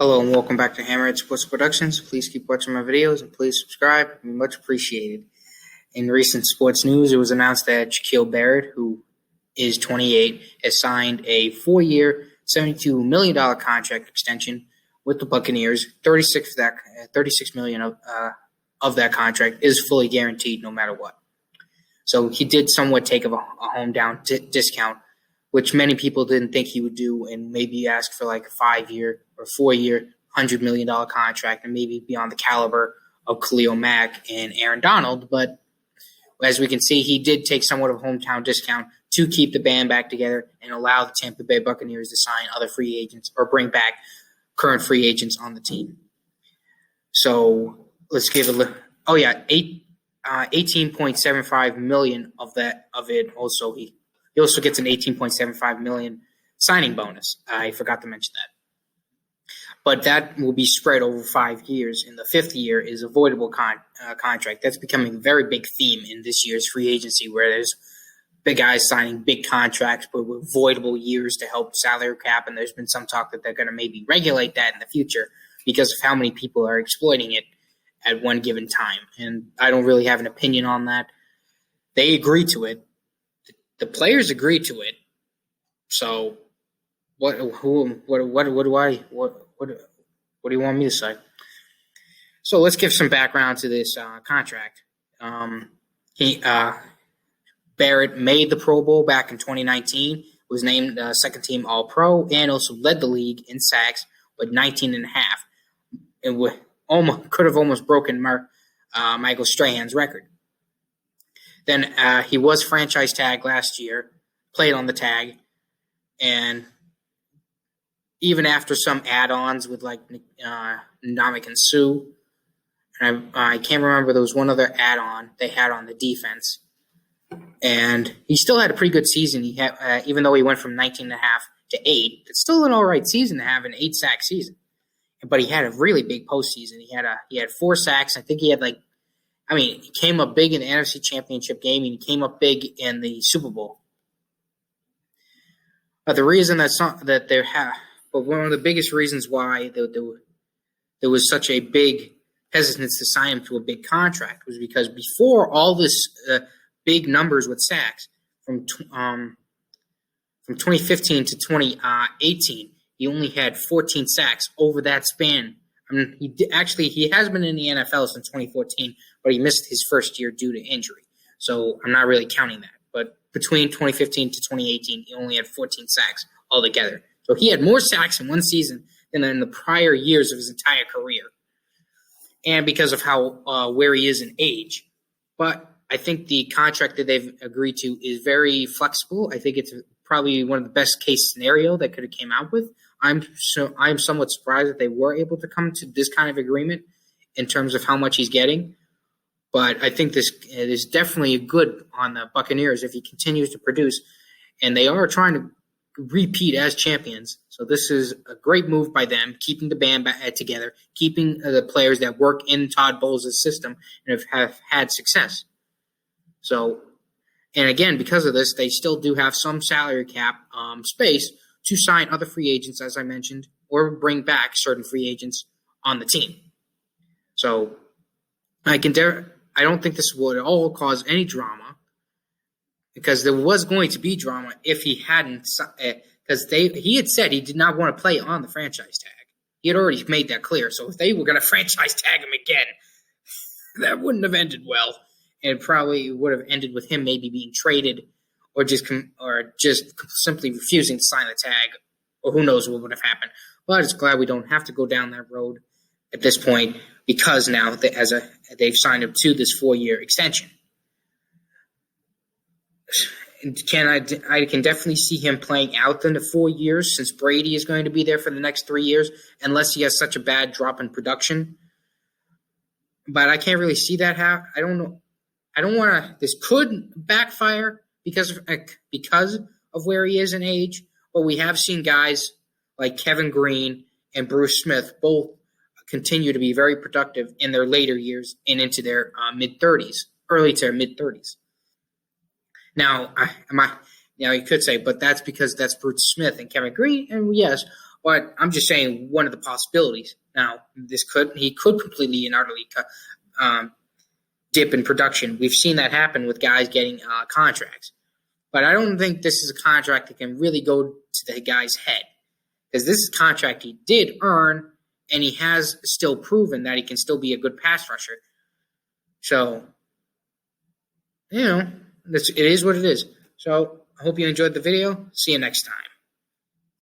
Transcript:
Hello and welcome back to Hammerhead Sports Productions. Please keep watching my videos and please subscribe. It'd be much appreciated. In recent sports news, it was announced that Shaquil Barrett, who is 28, has signed a 4-year, $72 million contract extension with the Buccaneers. $36 million of that contract is fully guaranteed no matter what. So he did somewhat take a hometown discount, which many people didn't think he would do, and maybe ask for like a 5-year or 4-year, $100 million contract, and maybe beyond the caliber of Khalil Mack and Aaron Donald. But as we can see, he did take somewhat of a hometown discount to keep the band back together and allow the Tampa Bay Buccaneers to sign other free agents or bring back current free agents on the team. So let's give a look. Oh yeah, 18.75 million of it. Also, he also gets an 18.75 million signing bonus. I forgot to mention that. But that will be spread over 5 years, and the 5th year is a voidable contract. That's becoming a very big theme in this year's free agency, where there's big guys signing big contracts but with voidable years to help salary cap, and there's been some talk that they're going to maybe regulate that in the future because of how many people are exploiting it at one given time. And I don't really have an opinion on that. They agree to it. The players agree to it. So what do you want me to say? So let's give some background to this contract. Barrett made the Pro Bowl back in 2019, was named second-team All-Pro, and also led the league in sacks with 19 and a half. It could have almost broken Michael Strahan's record. Then he was franchise tagged last year, played on the tag, and even after some add-ons with like Ndamukong Suh, and I can't remember, there was one other add-on they had on the defense, and he still had a pretty good season. He had, even though he went from 19 and a half to 8, it's still an all right season to have an 8-sack season. But he had a really big postseason. He had 4 sacks. I think he had he came up big in the NFC Championship game, and he came up big in the Super Bowl. But the reason but one of the biggest reasons why there was such a big hesitance to sign him to a big contract was because before all this big numbers with sacks from 2015 to 2018, he only had 14 sacks over that span. I mean, he has been in the NFL since 2014, but he missed his first year due to injury. So I'm not really counting that. But between 2015 to 2018, he only had 14 sacks altogether. So he had more sacks in one season than in the prior years of his entire career. And because of how where he is in age. But I think the contract that they've agreed to is very flexible. I think it's probably one of the best case scenario that could have came out with. I'm somewhat surprised that they were able to come to this kind of agreement in terms of how much he's getting. But I think this is definitely good on the Buccaneers if he continues to produce. And they are trying to repeat as champions. So this is a great move by them, keeping the band together, keeping the players that work in Todd Bowles' system and have had success. So, and again, because of this, they still do have some salary cap space to sign other free agents, as I mentioned, or bring back certain free agents on the team. So I don't think this would at all cause any drama, because there was going to be drama if he hadn't, because he had said he did not want to play on the franchise tag. He had already made that clear. So if they were going to franchise tag him again, that wouldn't have ended well. And probably would have ended with him maybe being traded or just simply refusing to sign the tag, or who knows what would have happened. But it's glad we don't have to go down that road at this point, because now they've signed him to this 4-year extension. I can definitely see him playing out in the 4 years, since Brady is going to be there for the next 3 years, unless he has such a bad drop in production. But I can't really see that happen. I don't know. I don't want to. This could backfire because of where he is in age. But we have seen guys like Kevin Green and Bruce Smith both continue to be very productive in their later years and into their mid-30s, early to mid-30s. Now, you could say, but that's because that's Bruce Smith and Kevin Green, and yes, But I'm just saying one of the possibilities. Now, he could completely and utterly dip in production. We've seen that happen with guys getting contracts. But I don't think this is a contract that can really go to the guy's head, because this is a contract he did earn, and he has still proven that he can still be a good pass rusher. So, it is what it is. So, I hope you enjoyed the video. See you next time.